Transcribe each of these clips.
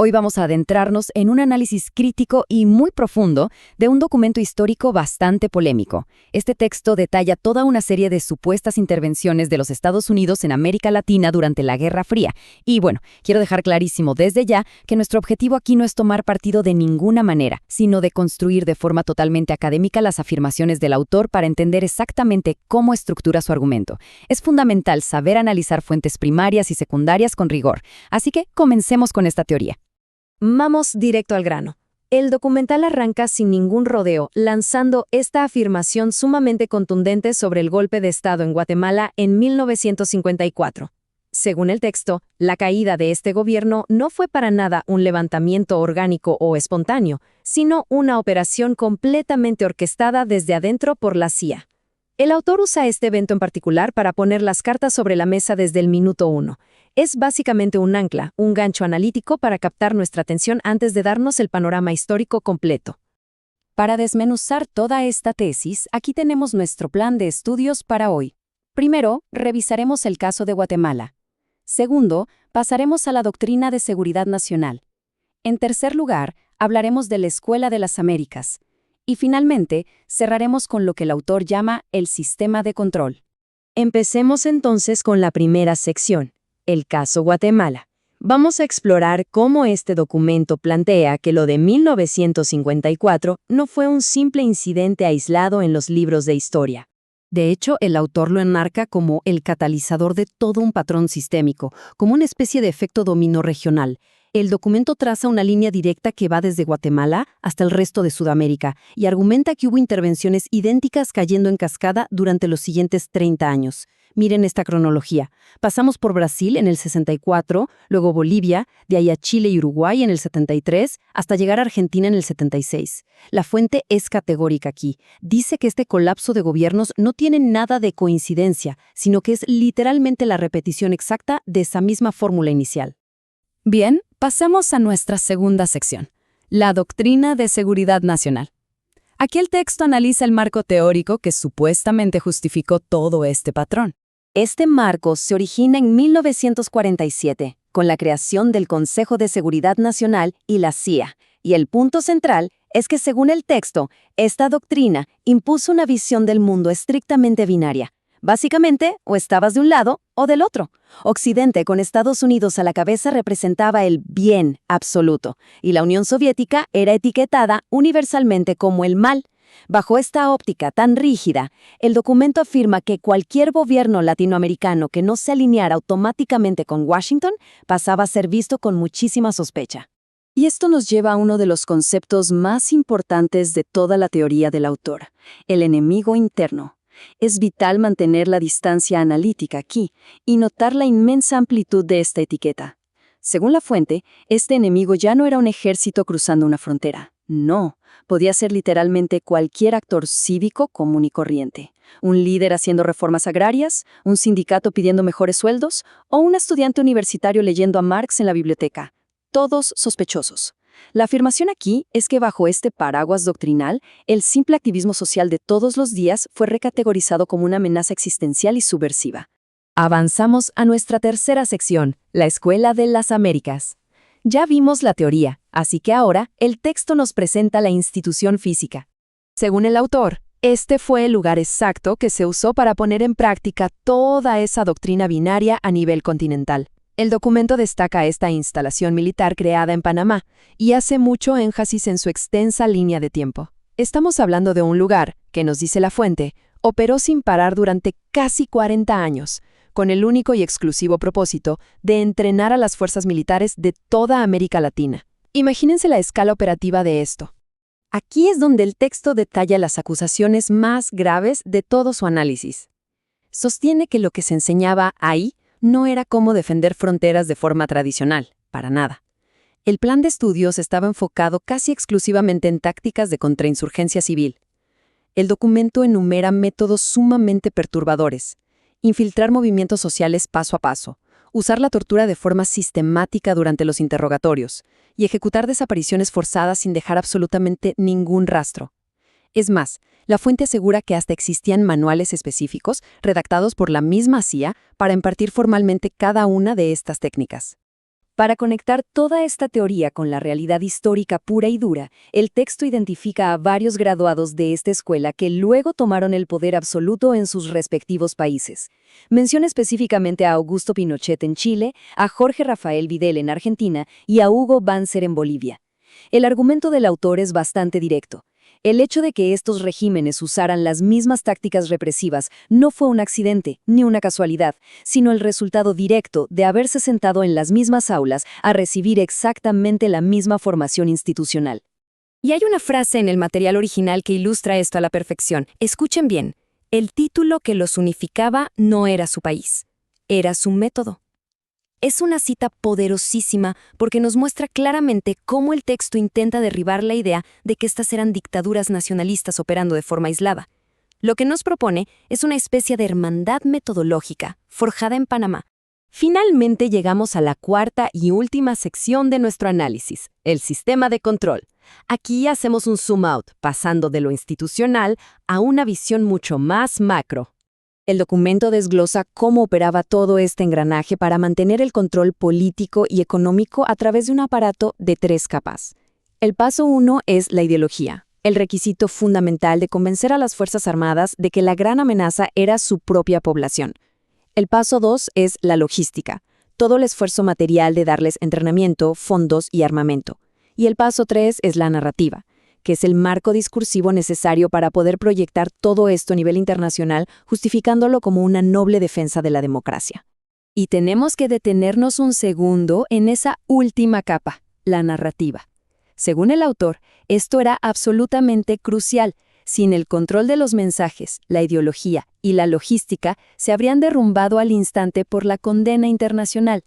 Hoy vamos a adentrarnos en un análisis crítico y muy profundo de un documento histórico bastante polémico. Este texto detalla toda una serie de supuestas intervenciones de los Estados Unidos en América Latina durante la Guerra Fría. Y bueno, quiero dejar clarísimo desde ya que nuestro objetivo aquí no es tomar partido de ninguna manera, sino de construir de forma totalmente académica las afirmaciones del autor para entender exactamente cómo estructura su argumento. Es fundamental saber analizar fuentes primarias y secundarias con rigor. Así que comencemos con esta teoría. Vamos directo al grano. El documental arranca sin ningún rodeo, lanzando esta afirmación sumamente contundente sobre el golpe de Estado en Guatemala en 1954. Según el texto, la caída de este gobierno no fue para nada un levantamiento orgánico o espontáneo, sino una operación completamente orquestada desde adentro por la CIA. El autor usa este evento en particular para poner las cartas sobre la mesa desde el minuto 1. Es básicamente un ancla, un gancho analítico para captar nuestra atención antes de darnos el panorama histórico completo. Para desmenuzar toda esta tesis, aquí tenemos nuestro plan de estudios para hoy. Primero, revisaremos el caso de Guatemala. Segundo, pasaremos a la doctrina de seguridad nacional. En tercer lugar, hablaremos de la Escuela de las Américas. Y finalmente, cerraremos con lo que el autor llama el sistema de control. Empecemos entonces con la primera sección, el caso Guatemala. Vamos a explorar cómo este documento plantea que lo de 1954 no fue un simple incidente aislado en los libros de historia. De hecho, el autor lo enmarca como el catalizador de todo un patrón sistémico, como una especie de efecto dominó regional. El documento traza una línea directa que va desde Guatemala hasta el resto de Sudamérica y argumenta que hubo intervenciones idénticas cayendo en cascada durante los siguientes 30 años. Miren esta cronología. Pasamos por Brasil en el 64, luego Bolivia, de ahí a Chile y Uruguay en el 73, hasta llegar a Argentina en el 76. La fuente es categórica aquí. Dice que este colapso de gobiernos no tiene nada de coincidencia, sino que es literalmente la repetición exacta de esa misma fórmula inicial. Bien, pasemos a nuestra segunda sección, la doctrina de seguridad nacional. Aquí el texto analiza el marco teórico que supuestamente justificó todo este patrón. Este marco se origina en 1947, con la creación del Consejo de Seguridad Nacional y la CIA, y el punto central es que, según el texto, esta doctrina impuso una visión del mundo estrictamente binaria. Básicamente, o estabas de un lado o del otro. Occidente, con Estados Unidos a la cabeza, representaba el bien absoluto, y la Unión Soviética era etiquetada universalmente como el mal. Bajo esta óptica tan rígida, el documento afirma que cualquier gobierno latinoamericano que no se alineara automáticamente con Washington pasaba a ser visto con muchísima sospecha. Y esto nos lleva a uno de los conceptos más importantes de toda la teoría del autor, el enemigo interno. Es vital mantener la distancia analítica aquí y notar la inmensa amplitud de esta etiqueta. Según la fuente, este enemigo ya no era un ejército cruzando una frontera. No, podía ser literalmente cualquier actor cívico común y corriente. Un líder haciendo reformas agrarias, un sindicato pidiendo mejores sueldos o un estudiante universitario leyendo a Marx en la biblioteca. Todos sospechosos. La afirmación aquí es que bajo este paraguas doctrinal, el simple activismo social de todos los días fue recategorizado como una amenaza existencial y subversiva. Avanzamos a nuestra tercera sección, la Escuela de las Américas. Ya vimos la teoría, así que ahora el texto nos presenta la institución física. Según el autor, este fue el lugar exacto que se usó para poner en práctica toda esa doctrina binaria a nivel continental. El documento destaca esta instalación militar creada en Panamá y hace mucho énfasis en su extensa línea de tiempo. Estamos hablando de un lugar que, nos dice la fuente, operó sin parar durante casi 40 años, con el único y exclusivo propósito de entrenar a las fuerzas militares de toda América Latina. Imagínense la escala operativa de esto. Aquí es donde el texto detalla las acusaciones más graves de todo su análisis. Sostiene que lo que se enseñaba ahí no era cómo defender fronteras de forma tradicional, para nada. El plan de estudios estaba enfocado casi exclusivamente en tácticas de contrainsurgencia civil. El documento enumera métodos sumamente perturbadores: infiltrar movimientos sociales paso a paso, usar la tortura de forma sistemática durante los interrogatorios y ejecutar desapariciones forzadas sin dejar absolutamente ningún rastro. Es más, la fuente asegura que hasta existían manuales específicos redactados por la misma CIA para impartir formalmente cada una de estas técnicas. Para conectar toda esta teoría con la realidad histórica pura y dura, el texto identifica a varios graduados de esta escuela que luego tomaron el poder absoluto en sus respectivos países. Menciona específicamente a Augusto Pinochet en Chile, a Jorge Rafael Videla en Argentina y a Hugo Banzer en Bolivia. El argumento del autor es bastante directo. El hecho de que estos regímenes usaran las mismas tácticas represivas no fue un accidente ni una casualidad, sino el resultado directo de haberse sentado en las mismas aulas a recibir exactamente la misma formación institucional. Y hay una frase en el material original que ilustra esto a la perfección. Escuchen bien, el título que los unificaba no era su país, era su método. Es una cita poderosísima porque nos muestra claramente cómo el texto intenta derribar la idea de que estas eran dictaduras nacionalistas operando de forma aislada. Lo que nos propone es una especie de hermandad metodológica, forjada en Panamá. Finalmente llegamos a la cuarta y última sección de nuestro análisis, el sistema de control. Aquí hacemos un zoom out, pasando de lo institucional a una visión mucho más macro. El documento desglosa cómo operaba todo este engranaje para mantener el control político y económico a través de un aparato de 3 capas. El paso 1 es la ideología, el requisito fundamental de convencer a las Fuerzas Armadas de que la gran amenaza era su propia población. El paso 2 es la logística, todo el esfuerzo material de darles entrenamiento, fondos y armamento. Y el paso 3 es la narrativa, que es el marco discursivo necesario para poder proyectar todo esto a nivel internacional, justificándolo como una noble defensa de la democracia. Y tenemos que detenernos un segundo en esa última capa, la narrativa. Según el autor, esto era absolutamente crucial. Sin el control de los mensajes, la ideología y la logística se habrían derrumbado al instante por la condena internacional.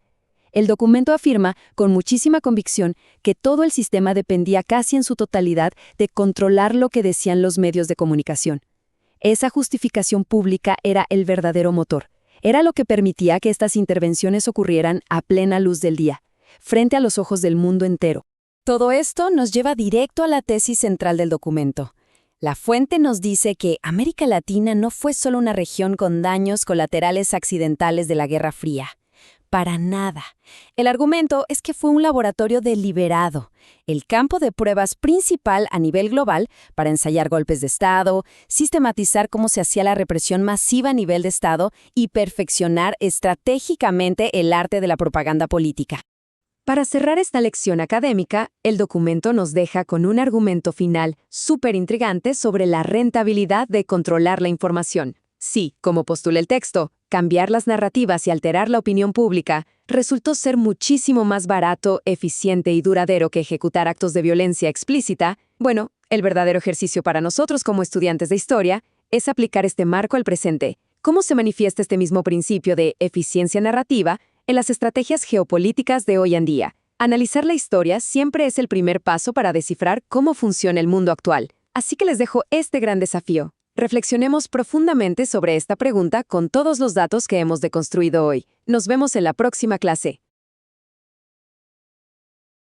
El documento afirma, con muchísima convicción, que todo el sistema dependía casi en su totalidad de controlar lo que decían los medios de comunicación. Esa justificación pública era el verdadero motor. Era lo que permitía que estas intervenciones ocurrieran a plena luz del día, frente a los ojos del mundo entero. Todo esto nos lleva directo a la tesis central del documento. La fuente nos dice que América Latina no fue solo una región con daños colaterales accidentales de la Guerra Fría. Para nada. El argumento es que fue un laboratorio deliberado, el campo de pruebas principal a nivel global para ensayar golpes de Estado, sistematizar cómo se hacía la represión masiva a nivel de Estado y perfeccionar estratégicamente el arte de la propaganda política. Para cerrar esta lección académica, el documento nos deja con un argumento final súper intrigante sobre la rentabilidad de controlar la información. Sí, como postula el texto, cambiar las narrativas y alterar la opinión pública resultó ser muchísimo más barato, eficiente y duradero que ejecutar actos de violencia explícita. Bueno, el verdadero ejercicio para nosotros como estudiantes de historia es aplicar este marco al presente. ¿Cómo se manifiesta este mismo principio de eficiencia narrativa en las estrategias geopolíticas de hoy en día? Analizar la historia siempre es el primer paso para descifrar cómo funciona el mundo actual. Así que les dejo este gran desafío. Reflexionemos profundamente sobre esta pregunta con todos los datos que hemos deconstruido hoy. Nos vemos en la próxima clase.